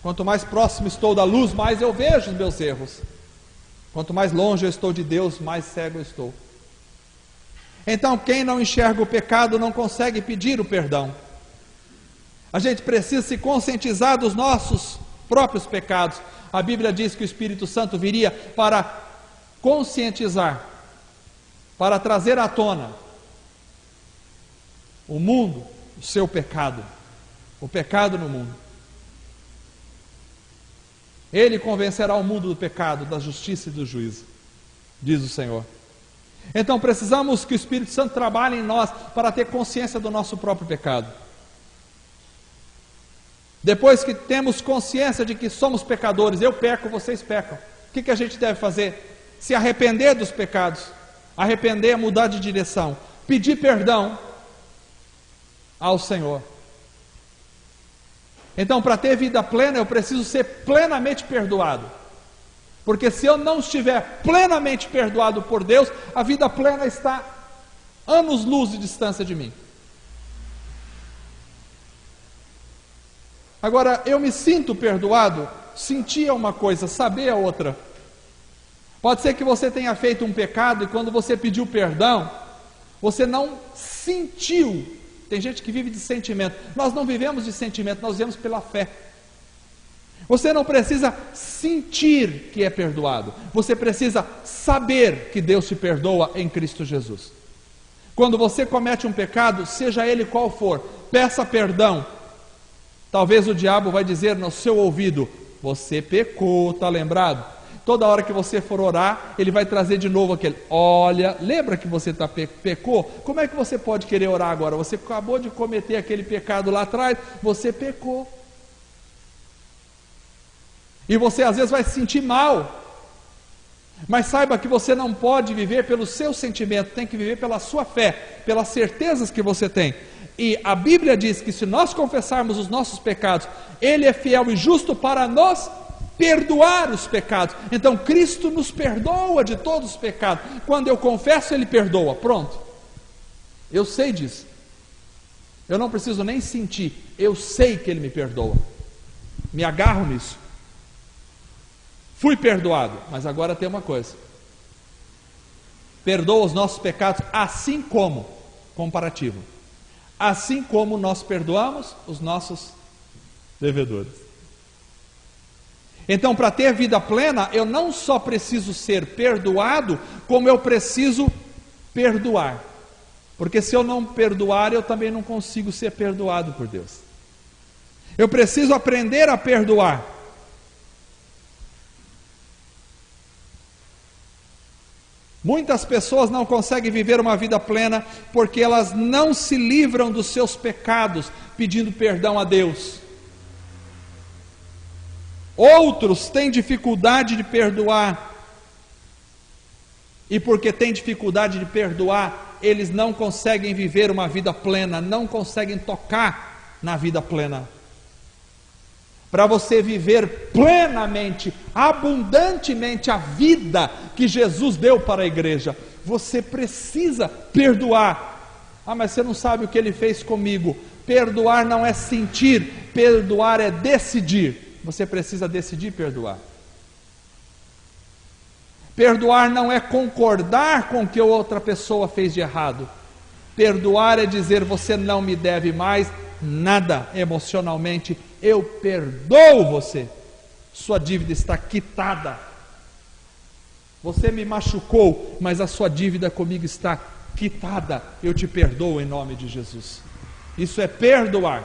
Quanto mais próximo estou da luz, mais eu vejo os meus erros. Quanto mais longe eu estou de Deus, mais cego eu estou. Então, quem não enxerga o pecado não consegue pedir o perdão. A gente precisa se conscientizar dos nossos próprios pecados. A Bíblia diz que o Espírito Santo viria para conscientizar, para trazer à tona o mundo, o seu pecado, o pecado no mundo. Ele convencerá o mundo do pecado, da justiça e do juízo, diz o Senhor. Então precisamos que o Espírito Santo trabalhe em nós para ter consciência do nosso próprio pecado. Depois que temos consciência de que somos pecadores, eu peco, vocês pecam, o que a gente deve fazer? Se arrepender dos pecados. Arrepender é mudar de direção, pedir perdão ao Senhor. Então, para ter vida plena, eu preciso ser plenamente perdoado. Porque se eu não estiver plenamente perdoado por Deus, a vida plena está anos-luz de distância de mim. Agora, eu me sinto perdoado, sentir é uma coisa, saber é outra. Pode ser que você tenha feito um pecado e quando você pediu perdão, você não sentiu. Tem gente que vive de sentimento. Nós não vivemos de sentimento, nós vivemos pela fé. Você não precisa sentir que é perdoado. Você precisa saber que Deus te perdoa em Cristo Jesus. Quando você comete um pecado, seja ele qual for, peça perdão. Talvez o diabo vai dizer no seu ouvido: você pecou, está lembrado? Toda hora que você for orar, ele vai trazer de novo aquele: olha, lembra que você pecou? Como é que você pode querer orar agora? Você acabou de cometer aquele pecado lá atrás, você pecou. E você às vezes vai se sentir mal. Mas saiba que você não pode viver pelo seu sentimento, tem que viver pela sua fé, pelas certezas que você tem. E a Bíblia diz que se nós confessarmos os nossos pecados, Ele é fiel e justo para nos perdoar os pecados. Então Cristo nos perdoa de todos os pecados. Quando eu confesso, Ele perdoa. Pronto. Eu sei disso. Eu não preciso nem sentir. Eu sei que Ele me perdoa. Me agarro nisso. Fui perdoado. Mas agora tem uma coisa. Perdoa os nossos pecados assim como, comparativo, assim como nós perdoamos os nossos devedores. Então, para ter vida plena, eu não só preciso ser perdoado, como eu preciso perdoar. Porque se eu não perdoar, eu também não consigo ser perdoado por Deus. Eu preciso aprender a perdoar. Muitas pessoas não conseguem viver uma vida plena porque elas não se livram dos seus pecados pedindo perdão a Deus. Outros têm dificuldade de perdoar. E porque têm dificuldade de perdoar, eles não conseguem viver uma vida plena, não conseguem tocar na vida plena. Para você viver plenamente, abundantemente a vida que Jesus deu para a igreja, você precisa perdoar. Ah, mas você não sabe o que Ele fez comigo. Perdoar não é sentir, perdoar é decidir. Você precisa decidir perdoar. Perdoar não é concordar com o que outra pessoa fez de errado. Perdoar é dizer: você não me deve mais nada emocionalmente, eu perdoo você, sua dívida está quitada. Você me machucou, mas a sua dívida comigo está quitada, eu te perdoo em nome de Jesus. Isso é perdoar.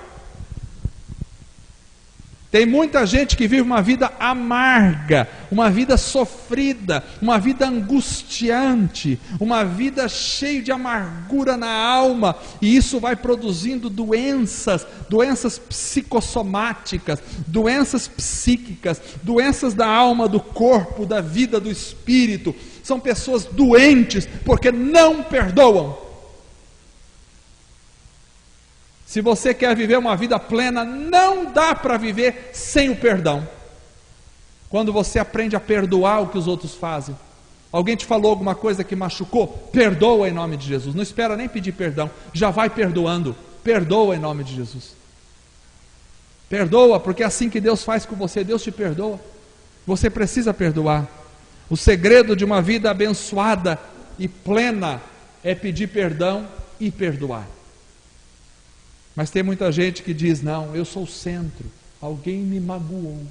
Tem muita gente que vive uma vida amarga, uma vida sofrida, uma vida angustiante, uma vida cheia de amargura na alma, e isso vai produzindo doenças psicossomáticas, doenças psíquicas, doenças da alma, do corpo, da vida, do espírito. São pessoas doentes porque não perdoam. Se você quer viver uma vida plena, não dá para viver sem o perdão. Quando você aprende a perdoar o que os outros fazem, alguém te falou alguma coisa que machucou, perdoa em nome de Jesus. Não espera nem pedir perdão, já vai perdoando. Perdoa em nome de Jesus. Perdoa, porque é assim que Deus faz com você. Deus te perdoa. Você precisa perdoar. O segredo de uma vida abençoada e plena é pedir perdão e perdoar. Mas tem muita gente que diz: não, eu sou o centro, alguém me magoou,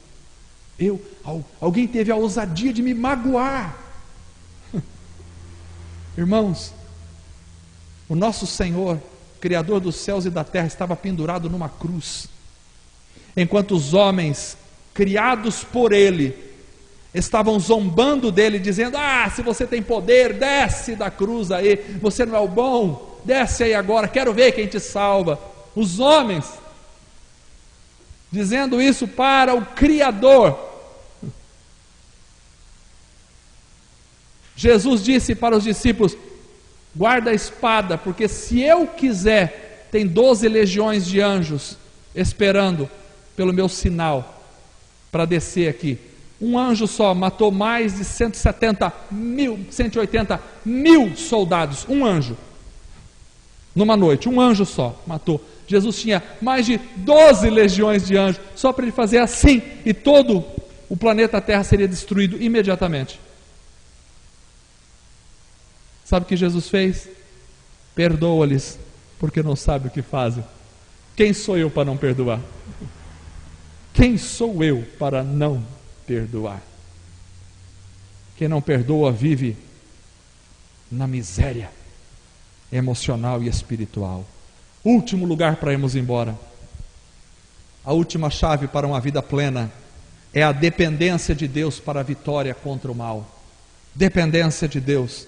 alguém teve a ousadia de me magoar. Irmãos, o nosso Senhor, Criador dos céus e da terra, estava pendurado numa cruz, enquanto os homens, criados por Ele, estavam zombando dele, dizendo: ah, se você tem poder, desce da cruz aí, você não é o bom, desce aí agora, quero ver quem te salva. Os homens dizendo isso para o Criador. Jesus disse para os discípulos: guarda a espada, porque se eu quiser tem 12 legiões de anjos esperando pelo meu sinal para descer aqui. Um anjo só matou mais de 180 mil soldados. Um anjo. Numa noite, um anjo só matou. Jesus tinha mais de 12 legiões de anjos, só para ele fazer assim, e todo o planeta Terra seria destruído imediatamente. Sabe o que Jesus fez? Perdoa-lhes, porque não sabe o que fazem. Quem sou eu para não perdoar? Quem sou eu para não perdoar? Quem não perdoa vive na miséria emocional e espiritual. Último lugar para irmos embora. A última chave para uma vida plena é a dependência de Deus para a vitória contra o mal. Dependência de Deus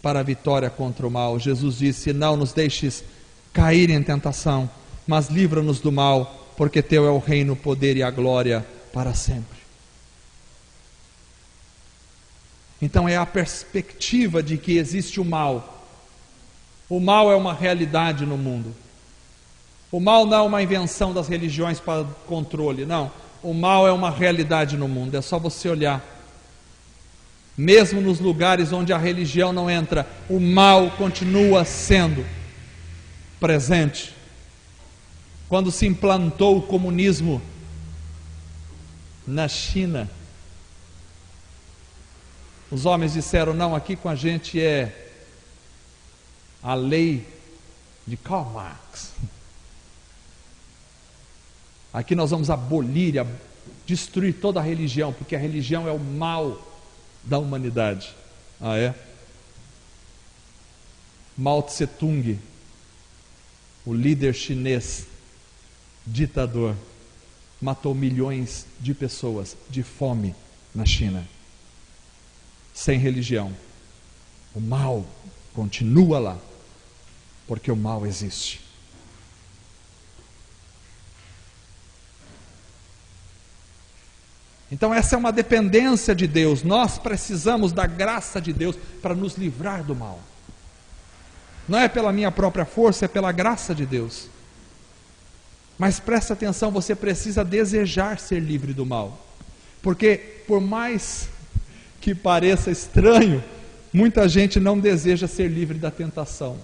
para a vitória contra o mal. Jesus disse: não nos deixes cair em tentação, mas livra-nos do mal, porque teu é o reino, o poder e a glória para sempre. Então é a perspectiva de que existe o mal. O mal é uma realidade no mundo. O mal não é uma invenção das religiões para controle, não. O mal é uma realidade no mundo, é só você olhar. Mesmo nos lugares onde a religião não entra, o mal continua sendo presente. Quando se implantou o comunismo na China, os homens disseram: não, aqui com a gente é a lei de Karl Marx. Aqui nós vamos abolir, destruir toda a religião, porque a religião é o mal da humanidade. Ah, é? Mao Tse Tung, o líder chinês, ditador, matou milhões de pessoas de fome na China, sem religião. O mal continua lá, porque o mal existe. Então essa é uma dependência de Deus. Nós precisamos da graça de Deus para nos livrar do mal. Não é pela minha própria força, é pela graça de Deus. Mas preste atenção, você precisa desejar ser livre do mal. Porque por mais que pareça estranho, muita gente não deseja ser livre da tentação.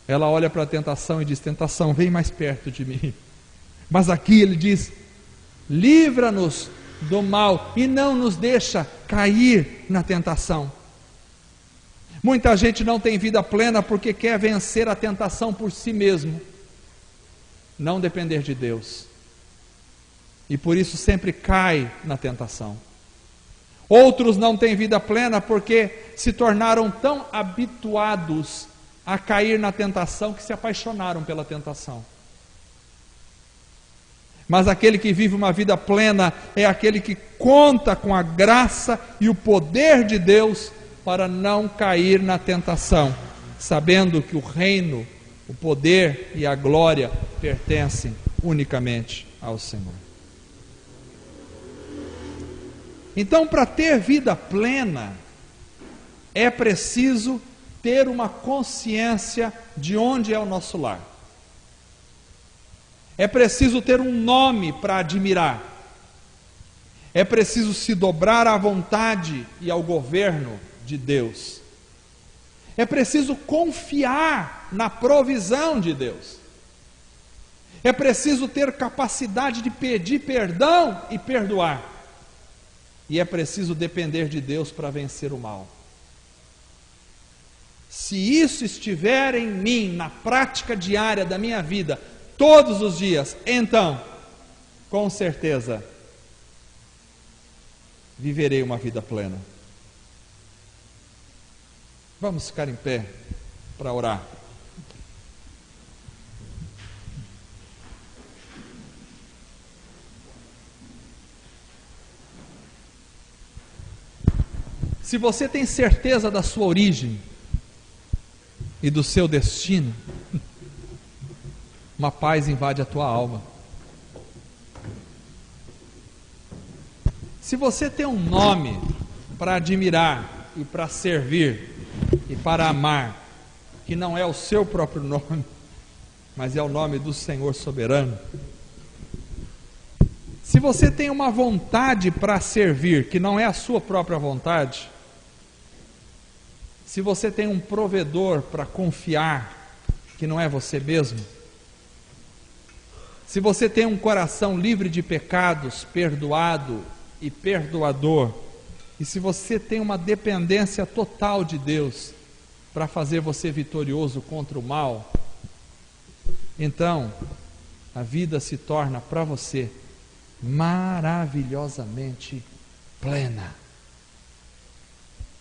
Ela olha para a tentação e diz: tentação, vem mais perto de mim. Mas aqui ele diz: livra-nos do mal e não nos deixa cair na tentação. Muita gente não tem vida plena porque quer vencer a tentação por si mesmo, não depender de Deus, e por isso sempre cai na tentação. Outros não têm vida plena porque se tornaram tão habituados a cair na tentação que se apaixonaram pela tentação. Mas aquele que vive uma vida plena é aquele que conta com a graça e o poder de Deus para não cair na tentação, sabendo que o reino, o poder e a glória pertencem unicamente ao Senhor. Então, para ter vida plena, é preciso ter uma consciência de onde é o nosso lar. É preciso ter um nome para admirar. É preciso se dobrar à vontade e ao governo de Deus. É preciso confiar na provisão de Deus. É preciso ter capacidade de pedir perdão e perdoar. E é preciso depender de Deus para vencer o mal. Se isso estiver em mim, na prática diária da minha vida, todos os dias, então, com certeza, viverei uma vida plena. Vamos ficar em pé para orar. Se você tem certeza da sua origem e do seu destino, uma paz invade a tua alma. Se você tem um nome para admirar e para servir e para amar, que não é o seu próprio nome, mas é o nome do Senhor soberano. Se você tem uma vontade para servir, que não é a sua própria vontade, se você tem um provedor para confiar, que não é você mesmo, se você tem um coração livre de pecados, perdoado e perdoador, e se você tem uma dependência total de Deus para fazer você vitorioso contra o mal, então a vida se torna para você maravilhosamente plena.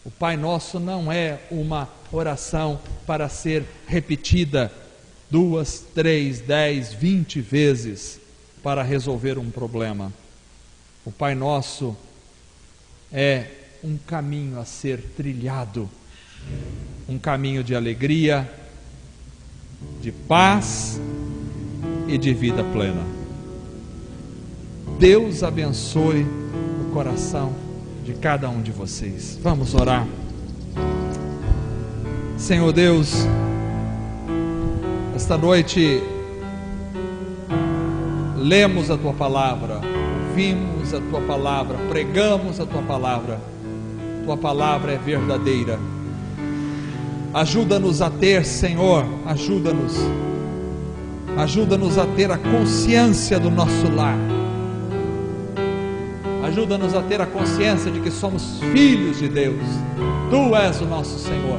O Pai Nosso não é uma oração para ser repetida 2, 3, 10, 20 vezes para resolver um problema. O Pai Nosso é um caminho a ser trilhado, um caminho de alegria, de paz e de vida plena. Deus abençoe o coração de cada um de vocês. Vamos orar. Senhor Deus, esta noite lemos a Tua Palavra, ouvimos a Tua Palavra, pregamos a Tua Palavra. Tua Palavra é verdadeira. Ajuda-nos a ter, Senhor, ajuda-nos a ter a consciência do nosso lar. Ajuda-nos a ter a consciência de que somos filhos de Deus. Tu és o nosso Senhor.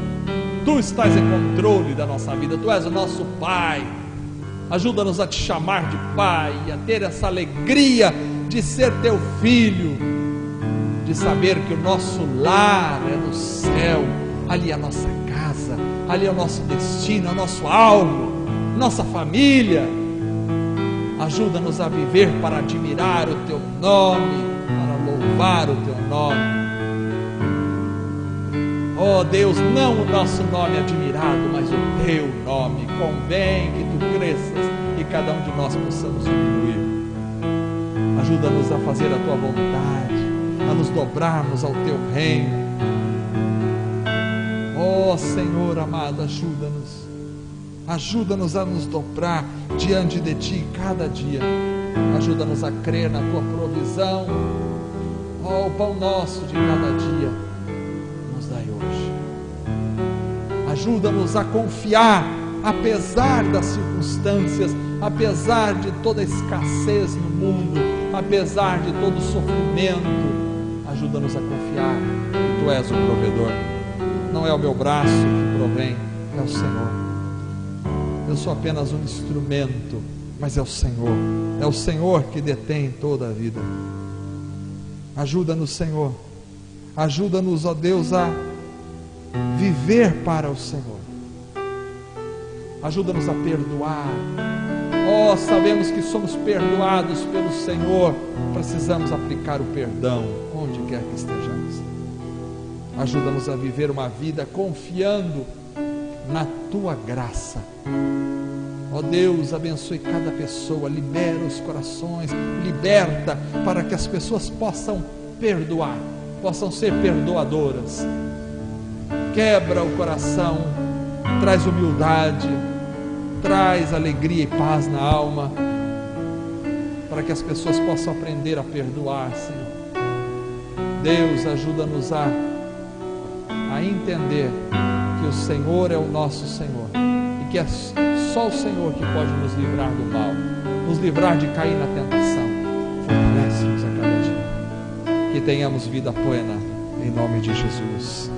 Tu estás em controle da nossa vida. Tu és o nosso Pai. Ajuda-nos a te chamar de Pai e a ter essa alegria de ser teu filho, de saber que o nosso lar é no céu. Ali é a nossa casa, ali é o nosso destino, é o nosso alvo, nossa família. Ajuda-nos a viver para admirar o teu nome, para louvar o teu nome. Oh Deus, não o nosso nome admirado, mas o teu nome. Convém que tu cresças e cada um de nós possamos diminuir. Ajuda-nos a fazer a tua vontade, a nos dobrarmos ao teu reino. Oh Senhor amado, ajuda-nos a nos dobrar diante de Ti cada dia. Ajuda-nos a crer na Tua provisão. Oh, o pão nosso de cada dia nos dai hoje. Ajuda-nos a confiar, apesar das circunstâncias, apesar de toda a escassez no mundo, apesar de todo o sofrimento. Ajuda-nos a confiar que Tu és o provedor. Não é o meu braço que provém, é o Senhor. Eu sou apenas um instrumento, mas é o Senhor. É o Senhor que detém toda a vida. Ajuda-nos, Senhor. Ajuda-nos, ó Deus, a viver para o Senhor. Ajuda-nos a perdoar. Oh, sabemos que somos perdoados pelo Senhor. Precisamos aplicar o perdão onde quer que estejamos. Ajuda-nos a viver uma vida confiando na Tua graça. Ó Deus, abençoe cada pessoa, libera os corações, liberta para que as pessoas possam perdoar, possam ser perdoadoras. Quebra o coração, traz humildade, traz alegria e paz na alma, para que as pessoas possam aprender a perdoar, Senhor. Deus, ajuda-nos a entender que o Senhor é o nosso Senhor e que é só o Senhor que pode nos livrar do mal, nos livrar de cair na tentação. Fortalece-nos a cada dia, que tenhamos vida plena, em nome de Jesus.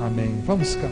Amém. Vamos cantar.